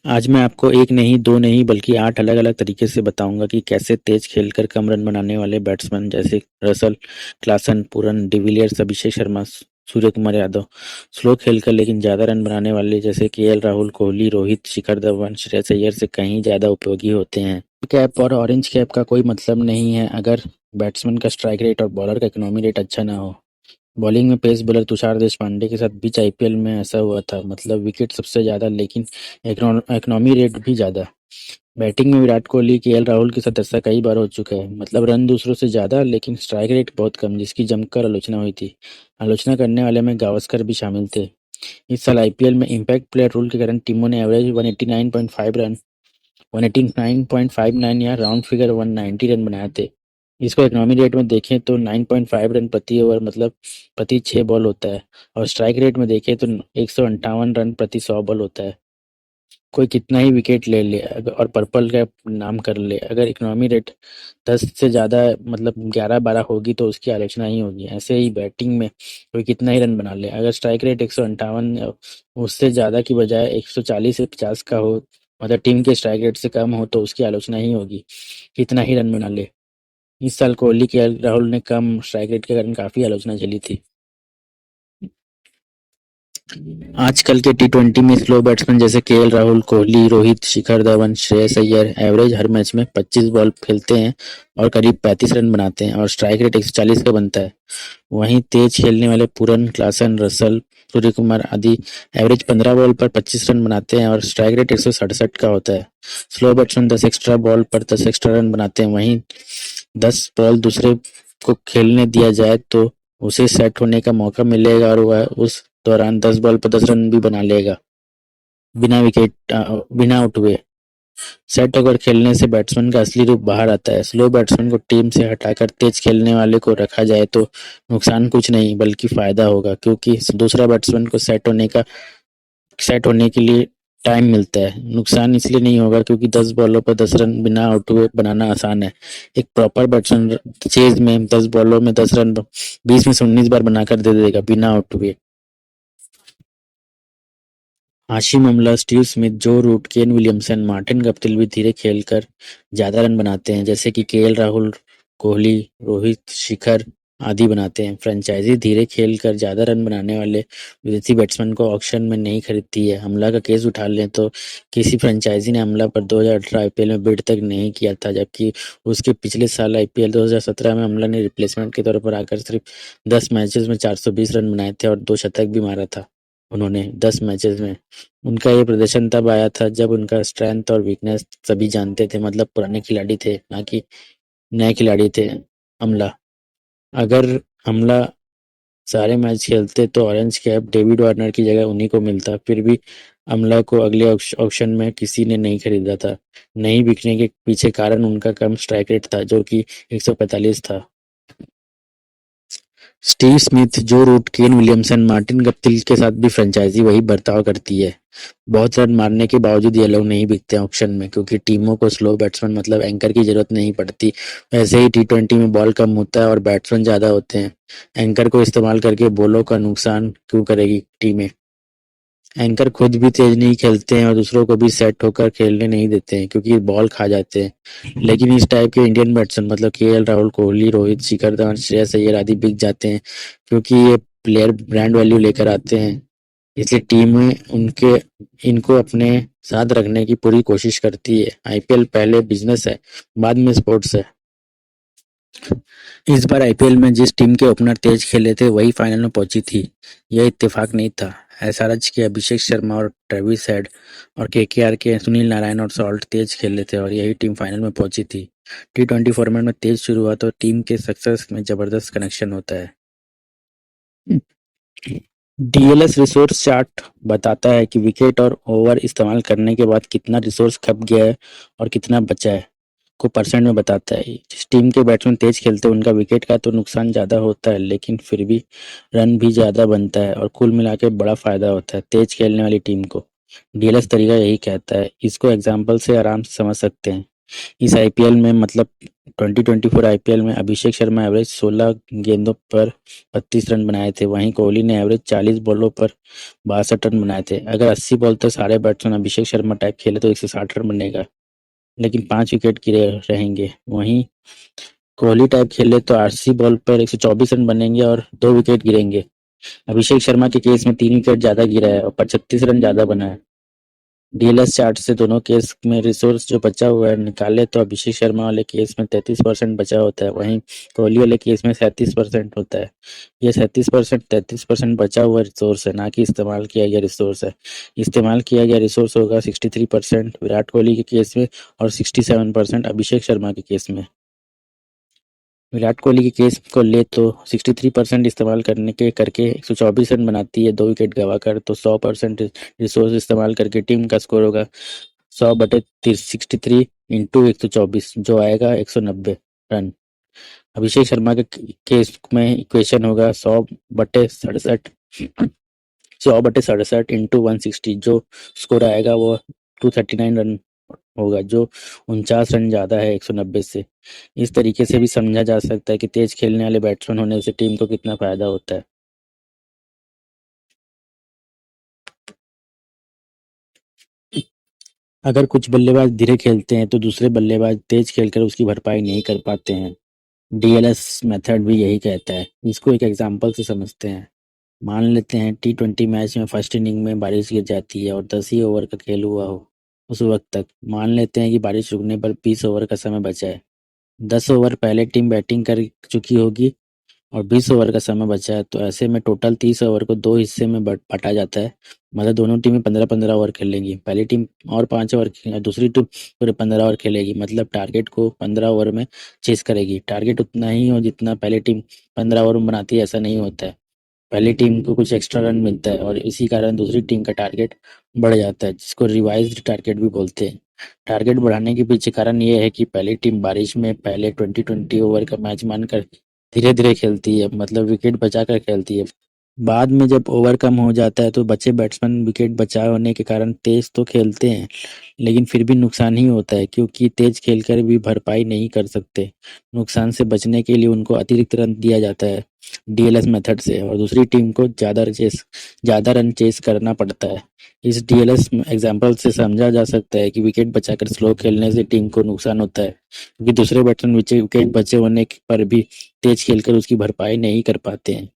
आज मैं आपको एक नहीं, दो नहीं बल्कि 8 अलग-अलग तरीके से बताऊंगा कि कैसे तेज खेलकर कम रन बनाने वाले बैट्समैन जैसे रसल, क्लासन, पूरन, डिविलियर्स, अभिषेक शर्मा, सूर्य कुमार यादव, स्लो खेलकर लेकिन ज्यादा रन बनाने वाले जैसे केएल राहुल, कोहली, रोहित, शिखर धवन, श्रेयस अय्यर से कहीं ज्यादा उपयोगी होते हैं। कैप और ऑरेंज कैप का कोई मतलब नहीं है अगर बैट्समैन का स्ट्राइक रेट और बॉलर का इकोनॉमी रेट अच्छा ना हो। बॉलिंग में पेस बॉलर तुषार देशपांडे के साथ बीच आईपीएल में ऐसा हुआ था, मतलब विकेट सबसे ज्यादा लेकिन इकोनॉमी रेट भी ज्यादा। बैटिंग में विराट कोहली, केएल राहुल के साथ ऐसा कई बार हो चुका है, मतलब रन दूसरों से ज्यादा लेकिन स्ट्राइक रेट बहुत कम, जिसकी जमकर आलोचना हुई थी। आलोचना करने वाले में गावस्कर भी शामिल थे। इस साल आईपीएल में इम्पैक्ट प्लेयर रूल के कारण टीमों ने एवरेज 189.5 रन 189.59 या राउंड फिगर 190 रन बनाए थे। इसको इकोनॉमी रेट में देखें तो 9.5 रन प्रति ओवर, मतलब प्रति 6 बॉल होता है, और स्ट्राइक रेट में देखें तो 158 रन प्रति 100 बॉल होता है। कोई कितना ही विकेट ले ले और पर्पल कैप नाम कर ले, अगर इकोनॉमी रेट 10 से ज़्यादा मतलब 11-12 होगी तो उसकी आलोचना ही होगी। ऐसे ही बैटिंग में कोई कितना ही रन बना ले, अगर स्ट्राइक रेट 158 उससे ज़्यादा की बजाय 140 से 50 का हो, मतलब टीम के स्ट्राइक रेट से कम हो, तो उसकी आलोचना ही होगी, कितना ही रन बना ले। इस साल कोहली के राहुल ने कम स्ट्राइक रेट के कारण काफ़ी आलोचना झेली थी। आजकल के टी20 में स्लो बैट्समैन जैसे केएल राहुल, कोहली, रोहित, शिखर धवन, श्रेयस अय्यर एवरेज हर मैच में 25 बॉल खेलते हैं और करीब 35 रन बनाते हैं और स्ट्राइक रेट 140 का बनता है। वहीं तेज खेलने वाले पूरन, क्लासन, रसल, सूर्य कुमार आदि एवरेज 15 बॉल पर 25 रन बनाते हैं और स्ट्राइक रेट 167 का होता है। स्लो बैट्समैन 10 एक्स्ट्रा बॉल पर 10 एक्स्ट्रा रन बनाते हैं, वहीं 10 बॉल दूसरे को खेलने दिया जाए तो उसे सेट होने का मौका मिलेगा और वह उस दौरान 10 बॉल पर 10 रन भी बना लेगा बिना आउट हुए। सेट होकर खेलने से बैट्समैन का असली रूप बाहर आता है। स्लो बैट्समैन को टीम से हटाकर तेज खेलने वाले को रखा जाए तो नुकसान कुछ नहीं बल्कि फायदा होगा, क्योंकि दूसरा बैट्समैन को सेट होने के लिए टाइम मिलता है। नुकसान इसलिए नहीं होगा क्योंकि 10 बॉलों पर 10 रन बिना आउट हुए बनाना आसान है। एक प्रॉपर बैट्समैन चेज में 10 बॉलों में 10 रन 20 में से 19 बार बनाकर दे देगा बिना आउट हुए। Hashim Amla, Steve Smith, Joe Root, Kane Williamson, Martin Guptill भी धीरे खेलकर ज्यादा रन बनाते हैं, जैसे कि केएल राहुल, कोहली, रोहित, शिखर आदि बनाते हैं। फ्रेंचाइजी धीरे खेलकर ज्यादा रन बनाने वाले विदेशी बैट्समैन को ऑक्शन में नहीं खरीदती है। अमला का केस उठा लें तो किसी फ्रेंचाइजी ने अमला पर 2018 आईपीएल में बिड तक नहीं किया था, जबकि उसके पिछले साल आईपीएल 2017 में अमला ने रिप्लेसमेंट के तौर पर आकर सिर्फ 10 मैचेस में 420 रन बनाए थे और 2 शतक भी मारा था उन्होंने 10 मैचेस में। उनका ये प्रदर्शन तब आया था जब उनका स्ट्रेंथ और वीकनेस सभी जानते थे, मतलब पुराने खिलाड़ी थे ना कि नए खिलाड़ी थे। अमला अगर अमला सारे मैच खेलते तो ऑरेंज कैप डेविड वार्नर की जगह उन्हीं को मिलता, फिर भी अमला को अगले ऑक्शन में किसी ने नहीं खरीदा था। नहीं बिकने के पीछे कारण उनका कम स्ट्राइक रेट था जो कि 145 था। Steve Smith, Joe Root, Kane Williamson, Martin Guptill के साथ भी फ्रेंचाइजी वही बर्ताव करती है। बहुत रन मारने के बावजूद ये लोग नहीं बिकते ऑक्शन में, क्योंकि टीमों को स्लो बैट्समैन मतलब एंकर की जरूरत नहीं पड़ती। वैसे ही टी20 में बॉल कम होता है और बैट्समैन ज्यादा होते हैं। एंकर को इस्तेमाल करके बॉलों का नुकसान क्यों करेगी टीमें। एंकर खुद भी तेज नहीं खेलते हैं और दूसरों को भी सेट होकर खेलने नहीं देते हैं, क्योंकि बॉल खा जाते हैं। लेकिन इस टाइप के इंडियन बैट्समैन मतलब केएल राहुल, कोहली, रोहित, शिखर धवन, श्रेयस अय्यर आदि बिक जाते हैं, क्योंकि ये प्लेयर ब्रांड वैल्यू लेकर आते हैं। इसलिए टीमें उनके इनको अपने साथ रखने की पूरी कोशिश करती है। आईपीएल पहले बिजनेस है, बाद में स्पोर्ट्स है। इस बार आईपीएल में जिस टीम के ओपनर तेज खेले थे वही फाइनल में पहुंची थी। यह इत्तेफाक नहीं था। एसआरएच के अभिषेक शर्मा और ट्रेविस हेड और केकेआर के सुनील नारायण और सॉल्ट तेज खेले थे और यही टीम फाइनल में पहुंची थी। टी20 फॉर्मेट में तेज शुरू हुआ तो टीम के सक्सेस में जबरदस्त कनेक्शन होता है। डीएलएस रिसोर्स चार्ट बताता है कि विकेट और ओवर इस्तेमाल करने के बाद कितना रिसोर्स खप गया है और कितना बचा है को परसेंट में बताता है। जिस टीम के बैट्समैन तेज खेलते हैं उनका विकेट का तो नुकसान ज्यादा होता है, लेकिन फिर भी रन भी ज्यादा बनता है और कुल मिला के बड़ा फायदा होता है तेज खेलने वाली टीम को। डीएलएस तरीका यही कहता है, इसको एग्जाम्पल से आराम से समझ सकते हैं। इस आईपीएल में मतलब 2024 आईपीएल में अभिषेक शर्मा एवरेज 16 गेंदों पर 32 रन बनाए थे, वहीं कोहली ने एवरेज 40 बॉलों पर 62 रन बनाए थे। अगर 80 बॉल तक सारे बैट्समैन अभिषेक शर्मा टाइप खेले तो 160 रन बनेगा, लेकिन 5 विकेट गिरे रहेंगे। वहीं कोहली टाइप खेले तो 80 बॉल पर 124 रन बनेंगे और 2 विकेट गिरेंगे। अभिषेक शर्मा के केस में 3 विकेट ज्यादा गिरा है और 36 रन ज्यादा बना है। डीएलएस चार्ट से दोनों केस में रिसोर्स जो बचा हुआ है निकाले तो अभिषेक शर्मा वाले केस में 33% बचा होता है, वहीं कोहली वाले केस में 37% होता है। ये 37% 33% बचा हुआ रिसोर्स है, ना कि इस्तेमाल किया गया रिसोर्स है। इस्तेमाल किया गया रिसोर्स होगा 63% विराट कोहली के केस में और 67% अभिषेक शर्मा के केस में। विराट कोहली के केस को ले तो 63% इस्तेमाल करके 124 रन बनाती है 2 विकेट गंवाकर, तो 100% रिसोर्स इस्तेमाल करके टीम का स्कोर होगा 100/63 इंटू 124 जो आएगा 190 रन। अभिषेक शर्मा के केस में इक्वेशन होगा 100/67 इंटू 160 जो स्कोर आएगा वो 239 रन होगा, जो 49 रन ज्यादा है 190 से। इस तरीके से भी समझा जा सकता है कि तेज खेलने वाले बैट्समैन होने से टीम को कितना फायदा होता है। अगर कुछ बल्लेबाज धीरे खेलते हैं तो दूसरे बल्लेबाज तेज खेलकर उसकी भरपाई नहीं कर पाते हैं। डीएलएस मेथड भी यही कहता है। इसको एक एग्जांपल से समझते हैं। मान लेते हैं T20 मैच में फर्स्ट इनिंग में बारिश गिर जाती है और 10 ही ओवर का खेल हुआ हो। उस वक्त तक मान लेते हैं कि बारिश रुकने पर 20 ओवर का समय बचा है। 10 ओवर पहले टीम बैटिंग कर चुकी होगी और 20 ओवर का समय बचा है, तो ऐसे में टोटल 30 ओवर को 2 हिस्से में बांटा जाता है। मतलब दोनों टीमें 15-15 ओवर खेलेंगी। पहली टीम और 5 ओवर दूसरी टीम पूरे 15 ओवर खेलेगी। मतलब टारगेट को 15 ओवर में चेस करेगी। टारगेट उतना ही हो जितना पहले टीम 15 ओवर में बनाती है, ऐसा नहीं होता है। पहली टीम को कुछ एक्स्ट्रा रन मिलता है और इसी कारण दूसरी टीम का टारगेट बढ़ जाता है, जिसको रिवाइज्ड टारगेट भी बोलते हैं। टारगेट बढ़ाने के पीछे कारण ये है कि पहली टीम बारिश में पहले 20-20 ओवर का मैच मानकर धीरे धीरे खेलती है, मतलब विकेट बचाकर खेलती है। बाद में जब ओवर कम हो जाता है तो बचे बैट्समैन विकेट बचाव होने के कारण तेज तो खेलते हैं, लेकिन फिर भी नुकसान ही होता है, क्योंकि तेज खेलकर भी भरपाई नहीं कर सकते। नुकसान से बचने के लिए उनको अतिरिक्त रन दिया जाता है डीएलएस मेथड से, और दूसरी टीम को ज्यादा रन चेस करना पड़ता है। इस डीएलएस एग्जाम्पल से समझा जा सकता है कि विकेट बचाकर स्लो खेलने से टीम को नुकसान होता है, क्योंकि दूसरे बैट्समैन विकेट बचे होने पर भी तेज खेलकर उसकी भरपाई नहीं कर पाते हैं।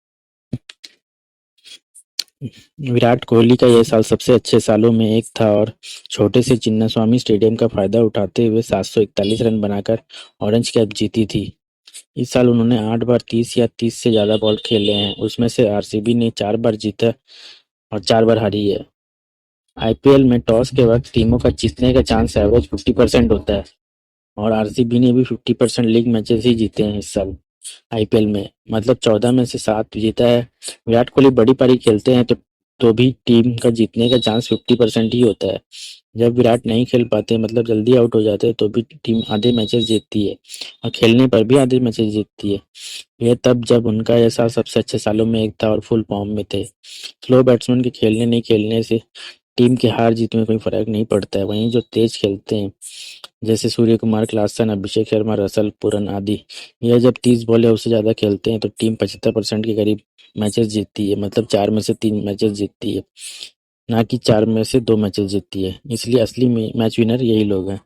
विराट कोहली का यह साल सबसे अच्छे सालों में एक था और छोटे से चिन्नास्वामी स्टेडियम का फायदा उठाते हुए 741 रन बनाकर ऑरेंज कैप जीती थी। इस साल उन्होंने 8 बार 30 या 30 से ज्यादा बॉल खेले हैं। उसमें से आरसीबी ने 4 बार जीता और 4 बार हारी है। आईपीएल में टॉस के वक्त टीमों का जीतने का चांस एवरेज 50% होता है और आरसीबी ने भी 50% लीग मैचेस ही जीते हैं इस साल आईपीएल में। मतलब 14 में से 7 जीता है। विराट कोहली बड़ी पारी खेलते हैं तो भी टीम का जीतने का चांस 50% ही होता है। जब विराट नहीं खेल पाते, मतलब जल्दी आउट हो जाते हैं, तो भी टीम आधे मैचेस जीतती है और खेलने पर भी आधे मैचेस जीतती है। यह तब जब उनका यह साल सबसे अच्छे सालों में एक था और फुल फॉर्म में थे। स्लो बैट्समैन के खेलने नहीं खेलने से टीम की हार जीत में कोई फर्क नहीं पड़ता है। वहीं जो तेज खेलते हैं जैसे सूर्य कुमार, क्लासन, अभिषेक शर्मा, रसल, पुरन आदि, यह जब 30 बॉल या उससे ज्यादा खेलते हैं तो टीम 75% के करीब मैचेस जीतती है। मतलब 4 में से 3 मैचेस जीतती है, ना कि 4 में से 2 मैचेस जीतती है। इसलिए असली मैच विनर यही लोग हैं।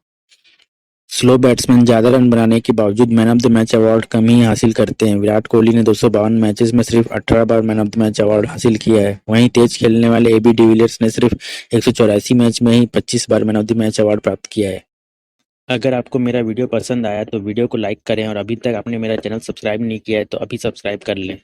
स्लो बैट्समैन ज्यादा रन बनाने के बावजूद man of the match award कम ही हासिल करते हैं। विराट कोहली ने 252 मैचेस में सिर्फ 18 बार man of the match award हासिल किया है। वहीं तेज खेलने वाले एबी डिविलियर्स ने सिर्फ 184 मैच में ही 25 बार man of the match award प्राप्त किया है। अगर आपको मेरा वीडियो पसंद आया तो वीडियो को लाइक करें और अभी तक आपने मेरा चैनल सब्सक्राइब नहीं किया है तो अभी सब्सक्राइब कर लें।